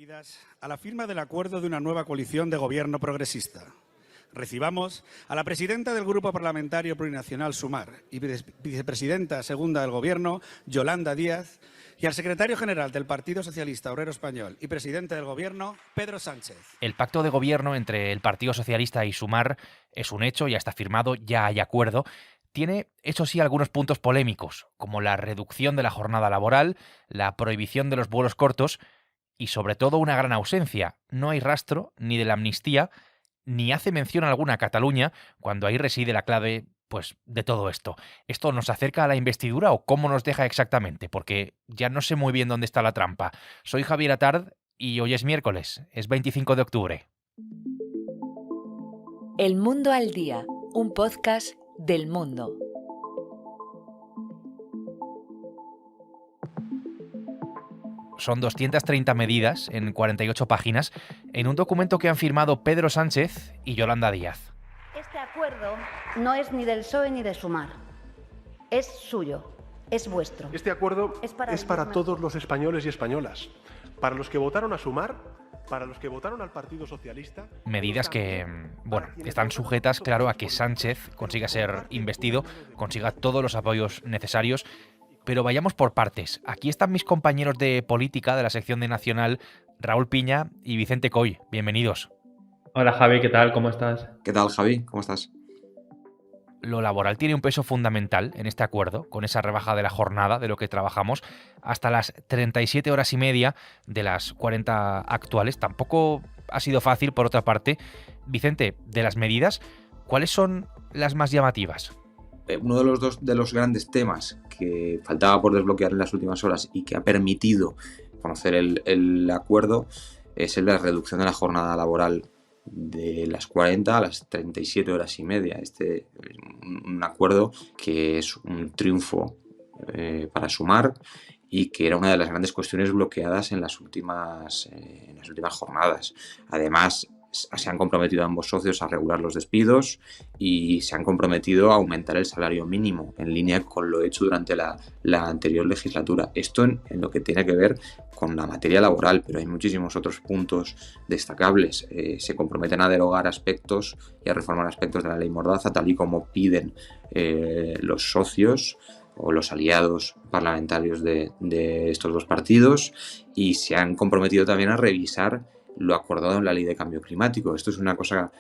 bienvenidas a la firma del acuerdo de una nueva coalición de gobierno progresista. Recibamos a la presidenta del Grupo Parlamentario Plurinacional Sumar y vicepresidenta segunda del Gobierno, Yolanda Díaz, y al secretario general del Partido Socialista Obrero Español y presidente del Gobierno, Pedro Sánchez. El pacto de gobierno entre el Partido Socialista y Sumar es un hecho, ya está firmado, ya hay acuerdo. Tiene, eso sí, algunos puntos polémicos, como la reducción de la jornada laboral, la prohibición de los vuelos cortos y, sobre todo, una gran ausencia. No hay rastro ni de la amnistía, ni hace mención alguna a Cataluña, cuando ahí reside la clave, pues, de todo esto. ¿Esto nos acerca a la investidura o cómo nos deja exactamente? Porque ya no sé muy bien dónde está la trampa. Soy Javier Atard y hoy es miércoles, es 25 de octubre. El Mundo al Día, un podcast del Mundo. Son 230 medidas en 48 páginas en un documento que han firmado Pedro Sánchez y Yolanda Díaz. Este acuerdo no es ni del PSOE ni de Sumar. Es suyo, es vuestro. Este acuerdo es para todos los españoles y españolas. Para los que votaron a Sumar, para los que votaron al Partido Socialista. Medidas que, bueno, están sujetas, claro, a que Sánchez consiga ser investido, consiga todos los apoyos necesarios. Pero vayamos por partes. Aquí están mis compañeros de política de la sección de Nacional, Raúl Piña y Vicente Coy. Bienvenidos. Hola Javi, ¿qué tal? ¿Cómo estás? ¿Qué tal, Javi? ¿Cómo estás? Lo laboral tiene un peso fundamental en este acuerdo, con esa rebaja de la jornada de lo que trabajamos hasta las 37 horas y media de las 40 actuales. Tampoco ha sido fácil, por otra parte. Vicente, de las medidas, ¿cuáles son las más llamativas? Uno de los grandes temas que faltaba por desbloquear en las últimas horas y que ha permitido conocer el acuerdo es la reducción de la jornada laboral de las 40 a las 37 horas y media. Un acuerdo que es un triunfo para Sumar y que era una de las grandes cuestiones bloqueadas en las últimas jornadas. Además, se han comprometido ambos socios a regular los despidos y se han comprometido a aumentar el salario mínimo en línea con lo hecho durante la anterior legislatura. Esto en lo que tiene que ver con la materia laboral, pero hay muchísimos otros puntos destacables. Se comprometen a derogar aspectos y a reformar aspectos de la ley Mordaza, tal y como piden los socios o los aliados parlamentarios de estos dos partidos, y se han comprometido también a revisar lo acordado en la Ley de Cambio Climático. Esto es una cosa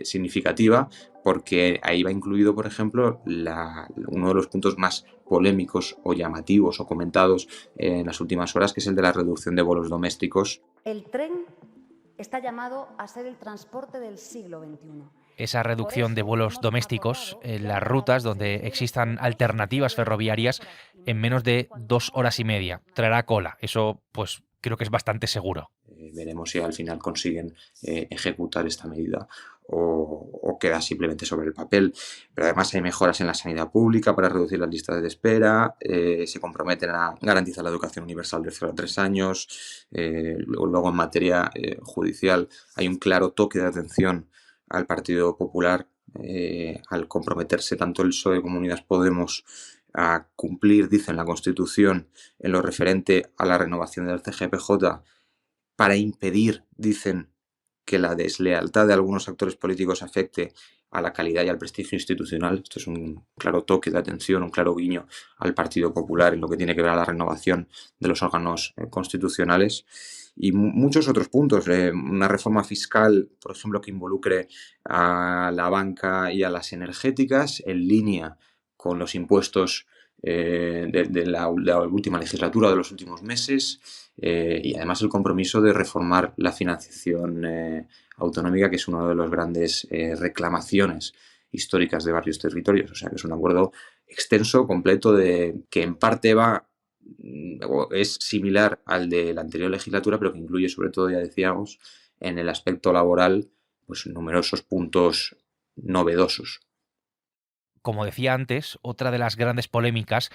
significativa porque ahí va incluido, por ejemplo, uno de los puntos más polémicos o llamativos o comentados en las últimas horas, que es el de la reducción de vuelos domésticos. El tren está llamado a ser el transporte del siglo XXI. Esa reducción de vuelos domésticos en las rutas donde existan alternativas ferroviarias en menos de 2 horas y media. Traerá cola. Eso, pues, creo que es bastante seguro. Veremos si al final consiguen ejecutar esta medida o queda simplemente sobre el papel. Pero además hay mejoras en la sanidad pública para reducir las listas de espera, se comprometen a garantizar la educación universal de 0 a 3 años. Luego en materia judicial hay un claro toque de atención al Partido Popular al comprometerse tanto el PSOE como Unidas Podemos a cumplir, dicen, la Constitución en lo referente a la renovación del CGPJ, para impedir, dicen, que la deslealtad de algunos actores políticos afecte a la calidad y al prestigio institucional. Esto es un claro toque de atención, un claro guiño al Partido Popular en lo que tiene que ver a la renovación de los órganos constitucionales. Y muchos otros puntos. Una reforma fiscal, por ejemplo, que involucre a la banca y a las energéticas, en línea con los impuestos de la última legislatura, de los últimos meses, y además el compromiso de reformar la financiación autonómica, que es una de las grandes reclamaciones históricas de varios territorios. O sea que es un acuerdo extenso, completo, que en parte es similar al de la anterior legislatura, pero que incluye, sobre todo, ya decíamos, en el aspecto laboral, pues numerosos puntos novedosos. Como decía antes, otra de las grandes polémicas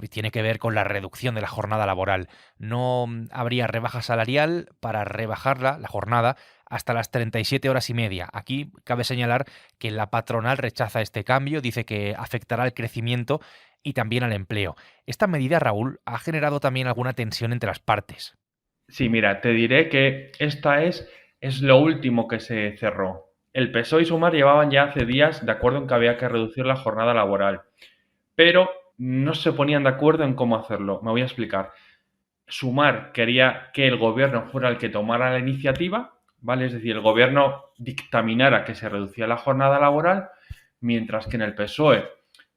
tiene que ver con la reducción de la jornada laboral. No habría rebaja salarial para rebajarla, la jornada, hasta las 37 horas y media. Aquí cabe señalar que la patronal rechaza este cambio, dice que afectará al crecimiento y también al empleo. Esta medida, Raúl, ha generado también alguna tensión entre las partes. Sí, mira, te diré que esta es lo último que se cerró. El PSOE y Sumar llevaban ya hace días de acuerdo en que había que reducir la jornada laboral, pero no se ponían de acuerdo en cómo hacerlo. Me voy a explicar. Sumar quería que el gobierno fuera el que tomara la iniciativa, ¿vale? Es decir, el gobierno dictaminara que se reducía la jornada laboral, mientras que en el PSOE,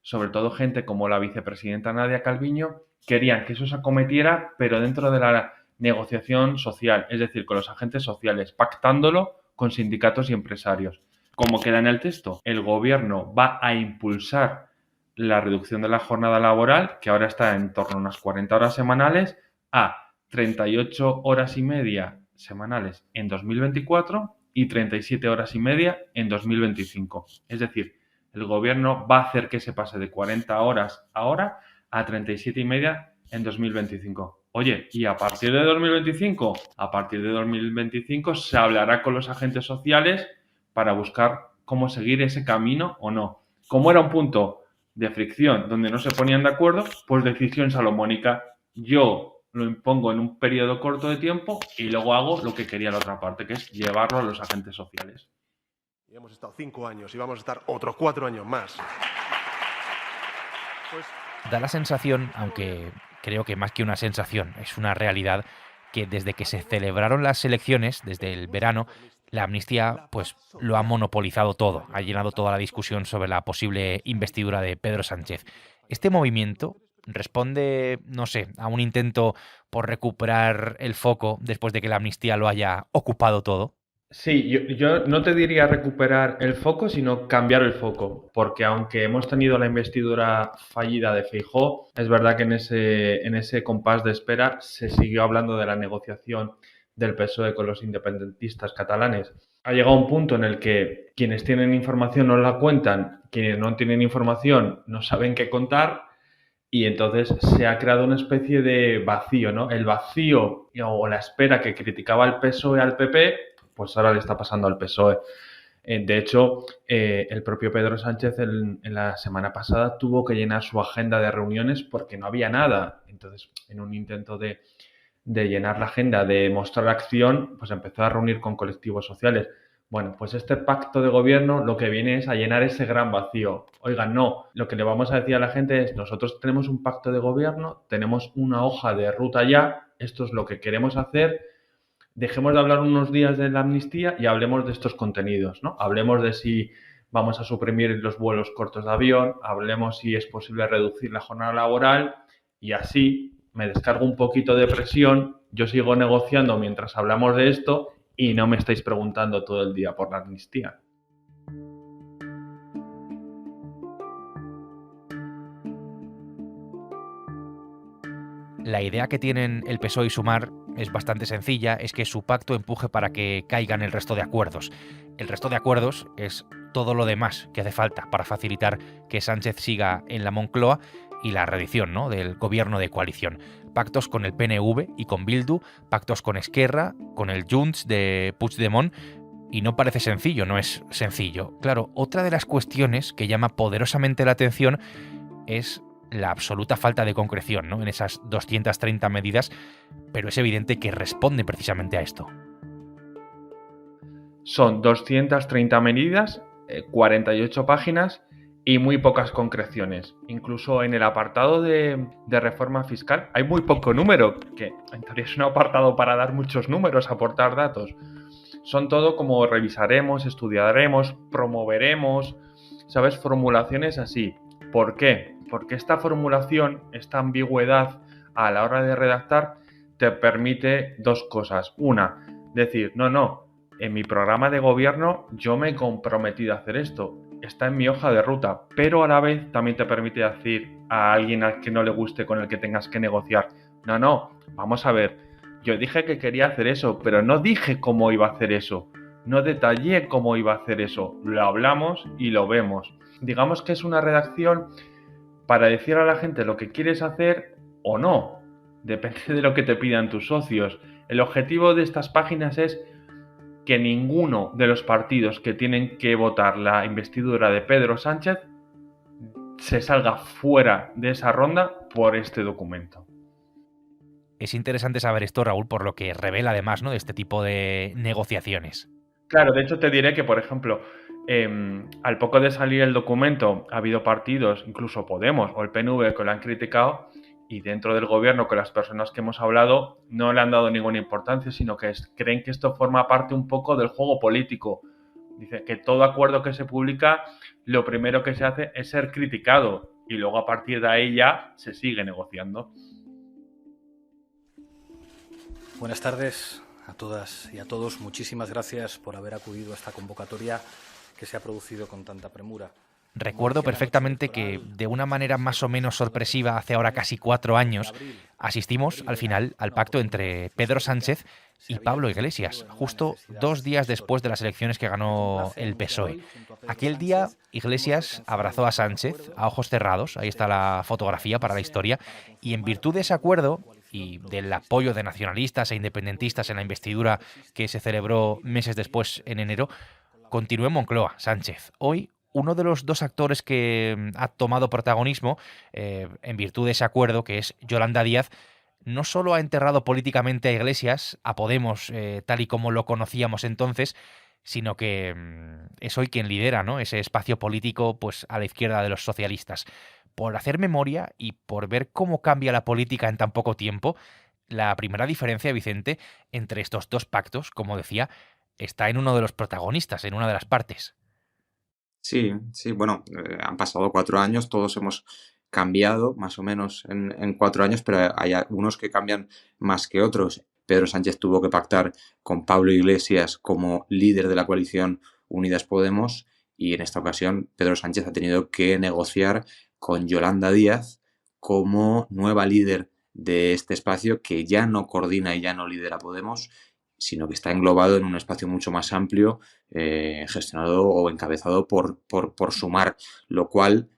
sobre todo gente como la vicepresidenta Nadia Calviño, querían que eso se acometiera, pero dentro de la negociación social, es decir, con los agentes sociales, pactándolo con sindicatos y empresarios. Como queda en el texto, el gobierno va a impulsar la reducción de la jornada laboral, que ahora está en torno a unas 40 horas semanales, a 38 horas y media semanales en 2024 y 37 horas y media en 2025. Es decir, el gobierno va a hacer que se pase de 40 horas ahora a 37 y media en 2025. Oye, ¿y a partir de 2025? A partir de 2025 se hablará con los agentes sociales para buscar cómo seguir ese camino o no. Como era un punto de fricción donde no se ponían de acuerdo, pues decisión salomónica. Yo lo impongo en un periodo corto de tiempo y luego hago lo que quería la otra parte, que es llevarlo a los agentes sociales. Y hemos estado 5 años y vamos a estar otros 4 años más. Pues... Da la sensación, aunque creo que más que una sensación, es una realidad, que desde que se celebraron las elecciones, desde el verano, la amnistía pues lo ha monopolizado todo, ha llenado toda la discusión sobre la posible investidura de Pedro Sánchez. Este movimiento responde, no sé, a un intento por recuperar el foco después de que la amnistía lo haya ocupado todo. Sí, yo no te diría recuperar el foco, sino cambiar el foco, porque aunque hemos tenido la investidura fallida de Feijóo, es verdad que en ese compás de espera se siguió hablando de la negociación del PSOE con los independentistas catalanes. Ha llegado un punto en el que quienes tienen información no la cuentan, quienes no tienen información no saben qué contar, y entonces se ha creado una especie de vacío, ¿no? El vacío o la espera que criticaba el PSOE al PP, pues ahora le está pasando al PSOE. De hecho, el propio Pedro Sánchez en la semana pasada tuvo que llenar su agenda de reuniones porque no había nada. Entonces, en un intento de llenar la agenda, de mostrar acción, pues empezó a reunir con colectivos sociales. Bueno, pues este pacto de gobierno lo que viene es a llenar ese gran vacío. Oigan, no, lo que le vamos a decir a la gente es, nosotros tenemos un pacto de gobierno, tenemos una hoja de ruta ya, esto es lo que queremos hacer. Dejemos de hablar unos días de la amnistía y hablemos de estos contenidos, ¿no? Hablemos de si vamos a suprimir los vuelos cortos de avión, hablemos si es posible reducir la jornada laboral y así me descargo un poquito de presión, yo sigo negociando mientras hablamos de esto y no me estáis preguntando todo el día por la amnistía. La idea que tienen el PSOE y Sumar es bastante sencilla, es que su pacto empuje para que caigan el resto de acuerdos. El resto de acuerdos es todo lo demás que hace falta para facilitar que Sánchez siga en la Moncloa y la reedición, ¿no?, del gobierno de coalición. Pactos con el PNV y con Bildu, pactos con Esquerra, con el Junts de Puigdemont, y no parece sencillo, no es sencillo. Claro, otra de las cuestiones que llama poderosamente la atención es la absoluta falta de concreción, ¿no?, en esas 230 medidas, pero es evidente que responde precisamente a esto. Son 230 medidas, 48 páginas y muy pocas concreciones. Incluso en el apartado de reforma fiscal hay muy poco número, que en teoría es un apartado para dar muchos números, aportar datos. Son todo como revisaremos, estudiaremos, promoveremos, ¿sabes? Formulaciones así. ¿Por qué? Porque esta formulación, esta ambigüedad a la hora de redactar te permite dos cosas. Una, decir, no, en mi programa de gobierno yo me he comprometido a hacer esto, está en mi hoja de ruta, pero a la vez también te permite decir a alguien al que no le guste, con el que tengas que negociar, no, vamos a ver, yo dije que quería hacer eso, pero no dije cómo iba a hacer eso, no detallé cómo iba a hacer eso, lo hablamos y lo vemos. Digamos que es una redacción para decir a la gente lo que quieres hacer o no, depende de lo que te pidan tus socios. El objetivo de estas páginas es que ninguno de los partidos que tienen que votar la investidura de Pedro Sánchez se salga fuera de esa ronda por este documento. Es interesante saber esto, Raúl, por lo que revela además, ¿no?, de este tipo de negociaciones. Claro, de hecho te diré que, por ejemplo, al poco de salir el documento, ha habido partidos, incluso Podemos o el PNV, que lo han criticado, y dentro del gobierno, con las personas que hemos hablado, no le han dado ninguna importancia, sino que creen que esto forma parte un poco del juego político. Dice que todo acuerdo que se publica, lo primero que se hace es ser criticado y luego a partir de ahí ya se sigue negociando. Buenas tardes a todas y a todos. Muchísimas gracias por haber acudido a esta convocatoria que se ha producido con tanta premura. Recuerdo perfectamente que, de una manera más o menos sorpresiva, hace ahora casi 4 años, asistimos al final al pacto entre Pedro Sánchez y Pablo Iglesias, justo 2 días después de las elecciones que ganó el PSOE. Aquel día, Iglesias abrazó a Sánchez a ojos cerrados, ahí está la fotografía para la historia, y en virtud de ese acuerdo y del apoyo de nacionalistas e independentistas en la investidura que se celebró meses después, en enero, continuó en Moncloa Sánchez. Hoy, uno de los 2 actores que ha tomado protagonismo en virtud de ese acuerdo, que es Yolanda Díaz, no solo ha enterrado políticamente a Iglesias, a Podemos, tal y como lo conocíamos entonces, sino que es hoy quien lidera, ¿no?, ese espacio político, pues, a la izquierda de los socialistas. Por hacer memoria y por ver cómo cambia la política en tan poco tiempo, la primera diferencia, Vicente, entre estos 2 pactos, como decía, está en uno de los protagonistas, en una de las partes. Sí, sí, bueno, han pasado 4 años, todos hemos cambiado más o menos en 4 años, pero hay algunos que cambian más que otros. Pedro Sánchez tuvo que pactar con Pablo Iglesias como líder de la coalición Unidas Podemos, y en esta ocasión Pedro Sánchez ha tenido que negociar con Yolanda Díaz como nueva líder de este espacio, que ya no coordina y ya no lidera Podemos, sino que está englobado en un espacio mucho más amplio, gestionado o encabezado por Sumar, lo cual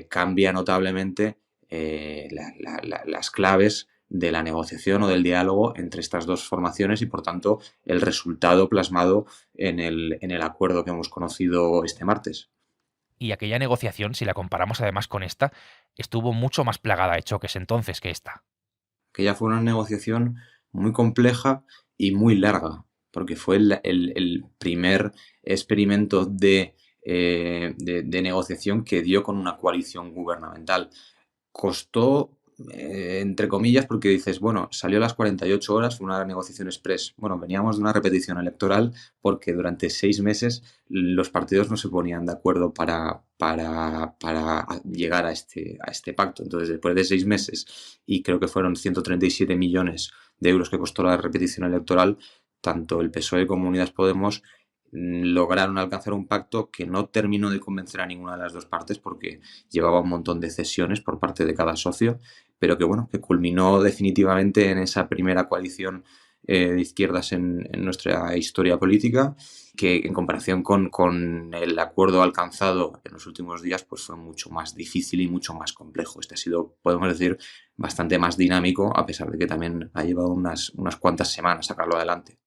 cambia notablemente las claves de la negociación o del diálogo entre estas 2 formaciones y, por tanto, el resultado plasmado en el acuerdo que hemos conocido este martes. Y aquella negociación, si la comparamos además con esta, estuvo mucho más plagada de choques entonces que esta. Que ya fue una negociación muy compleja y muy larga, porque fue el primer experimento de negociación que dio con una coalición gubernamental. Costó, entre comillas, porque dices, bueno, salió a las 48 horas, fue una negociación express. Bueno, veníamos de una repetición electoral porque durante 6 meses los partidos no se ponían de acuerdo para llegar a este pacto. Entonces, después de 6 meses, y creo que fueron 137 millones de euros que costó la repetición electoral, tanto el PSOE como Unidas Podemos lograron alcanzar un pacto que no terminó de convencer a ninguna de las 2 partes, porque llevaba un montón de cesiones por parte de cada socio, pero que, bueno, que culminó definitivamente en esa primera coalición de izquierdas en nuestra historia política, que en comparación con el acuerdo alcanzado en los últimos días, pues fue mucho más difícil y mucho más complejo. Este ha sido, podemos decir, bastante más dinámico, a pesar de que también ha llevado unas cuantas semanas sacarlo adelante.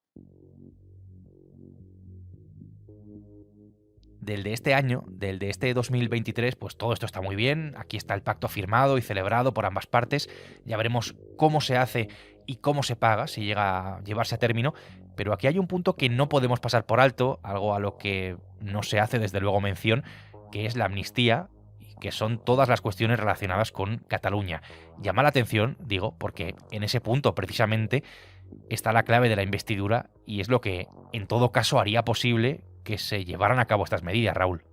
Del de este año, del de este 2023, pues todo esto está muy bien. Aquí está el pacto firmado y celebrado por ambas partes. Ya veremos cómo se hace y cómo se paga si llega a llevarse a término. Pero aquí hay un punto que no podemos pasar por alto, algo a lo que no se hace desde luego mención, que es la amnistía, que son todas las cuestiones relacionadas con Cataluña. Llama la atención, digo, porque en ese punto precisamente está la clave de la investidura y es lo que en todo caso haría posible que se llevaran a cabo estas medidas, Raúl.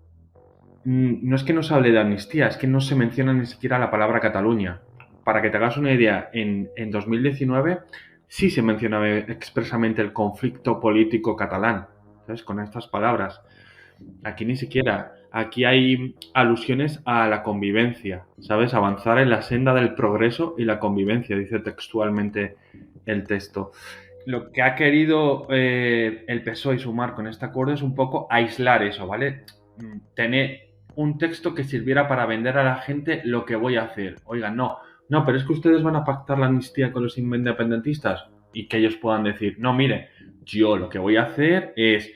No es que no se hable de amnistía, es que no se menciona ni siquiera la palabra Cataluña. Para que te hagas una idea, en 2019 sí se mencionaba expresamente el conflicto político catalán, ¿sabes? Con estas palabras. Aquí ni siquiera. Aquí hay alusiones a la convivencia, ¿sabes? Avanzar en la senda del progreso y la convivencia, dice textualmente el texto. Lo que ha querido el PSOE y Sumar con este acuerdo es un poco aislar eso, ¿vale? Tener un texto que sirviera para vender a la gente lo que voy a hacer. Oigan, no, pero es que ustedes van a pactar la amnistía con los independentistas, y que ellos puedan decir, no, mire, yo lo que voy a hacer es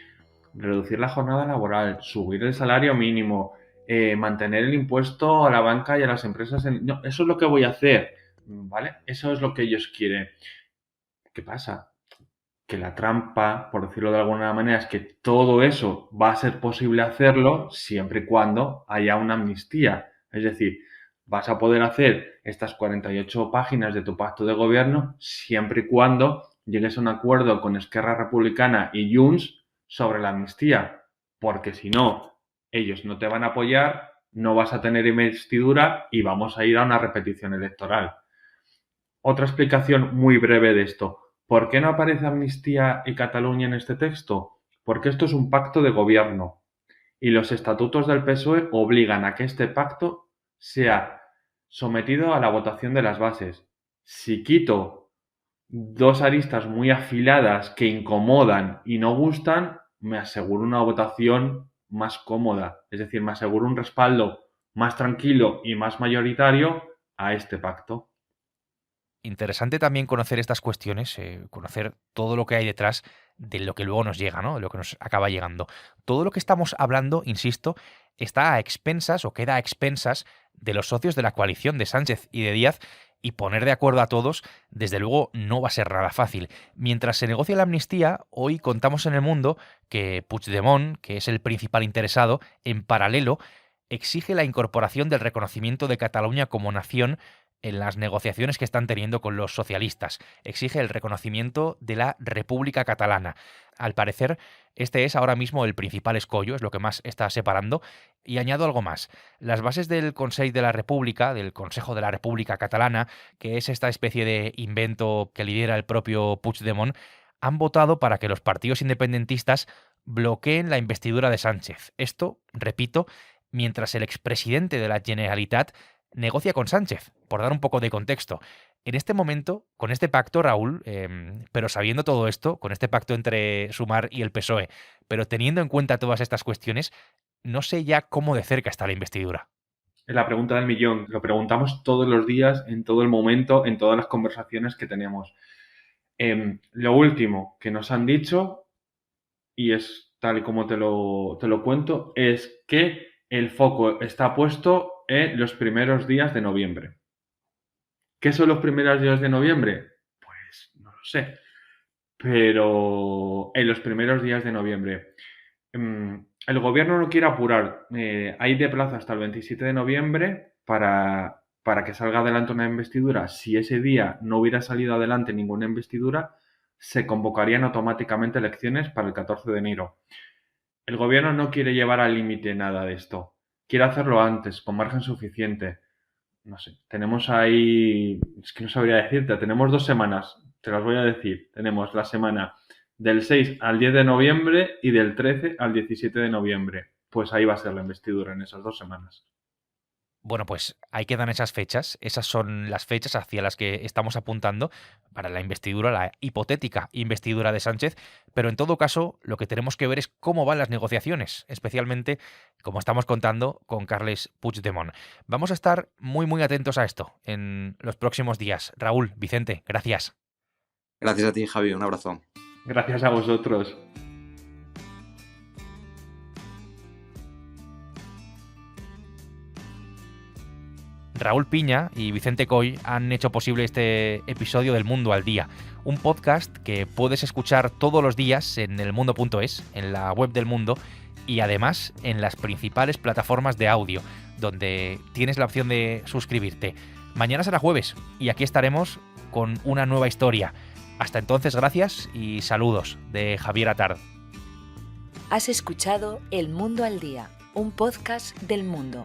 reducir la jornada laboral, subir el salario mínimo, mantener el impuesto a la banca y a las empresas. No, eso es lo que voy a hacer. ¿vale? Eso es lo que ellos quieren. ¿Qué pasa? Que la trampa, por decirlo de alguna manera, es que todo eso va a ser posible hacerlo siempre y cuando haya una amnistía. Es decir, vas a poder hacer estas 48 páginas de tu pacto de gobierno siempre y cuando llegues a un acuerdo con Esquerra Republicana y Junts sobre la amnistía. Porque si no, ellos no te van a apoyar, no vas a tener investidura y vamos a ir a una repetición electoral. Otra explicación muy breve de esto. ¿Por qué no aparece Amnistía y Cataluña en este texto? Porque esto es un pacto de gobierno y los estatutos del PSOE obligan a que este pacto sea sometido a la votación de las bases. Si quito dos aristas muy afiladas que incomodan y no gustan, me aseguro una votación más cómoda, es decir, me aseguro un respaldo más tranquilo y más mayoritario a este pacto. Interesante también conocer estas cuestiones, conocer todo lo que hay detrás de lo que luego nos llega, ¿no? De lo que nos acaba llegando. Todo lo que estamos hablando, insisto, está a expensas o queda a expensas de los socios de la coalición de Sánchez y de Díaz, y poner de acuerdo a todos, desde luego, no va a ser nada fácil. Mientras se negocia la amnistía, hoy contamos en El Mundo que Puigdemont, que es el principal interesado, en paralelo, exige la incorporación del reconocimiento de Cataluña como nación en las negociaciones que están teniendo con los socialistas. Exige el reconocimiento de la República Catalana. Al parecer, este es ahora mismo el principal escollo, es lo que más está separando. Y añado algo más. Las bases del Consell de la República, del Consejo de la República Catalana, que es esta especie de invento que lidera el propio Puigdemont, han votado para que los partidos independentistas bloqueen la investidura de Sánchez. Esto, repito, mientras el expresidente de la Generalitat negocia con Sánchez. Por dar un poco de contexto, en este momento, con este pacto, Raúl, pero sabiendo todo esto, con este pacto entre Sumar y el PSOE, pero teniendo en cuenta todas estas cuestiones, no sé ya cómo de cerca está la investidura. Es la pregunta del millón. Lo preguntamos todos los días, en todo el momento, en todas las conversaciones que tenemos. Lo último que nos han dicho, y es tal y como te lo cuento, es que el foco está puesto en los primeros días de noviembre. ¿Qué son los primeros días de noviembre? Pues no lo sé. Pero en los primeros días de noviembre. El gobierno no quiere apurar. Hay de plazo hasta el 27 de noviembre para que salga adelante una investidura. Si ese día no hubiera salido adelante ninguna investidura, se convocarían automáticamente elecciones para el 14 de enero. El gobierno no quiere llevar al límite nada de esto. Quiere hacerlo antes, con margen suficiente. No sé, tenemos ahí, es que no sabría decirte, tenemos 2 semanas, te las voy a decir. Tenemos la semana del 6 al 10 de noviembre y del 13 al 17 de noviembre. Pues ahí va a ser la investidura en esas 2 semanas. Bueno, pues ahí quedan esas fechas. Esas son las fechas hacia las que estamos apuntando para la investidura, la hipotética investidura de Sánchez. Pero en todo caso, lo que tenemos que ver es cómo van las negociaciones, especialmente, como estamos contando, con Carles Puigdemont. Vamos a estar muy, muy atentos a esto en los próximos días. Raúl, Vicente, gracias. Gracias a ti, Javi. Un abrazo. Gracias a vosotros. Raúl Piña y Vicente Coy han hecho posible este episodio del Mundo al Día, un podcast que puedes escuchar todos los días en elmundo.es, en la web del Mundo, y además en las principales plataformas de audio, donde tienes la opción de suscribirte. Mañana será jueves y aquí estaremos con una nueva historia. Hasta entonces, gracias y saludos de Javier Atard. Has escuchado El Mundo al Día, un podcast del Mundo.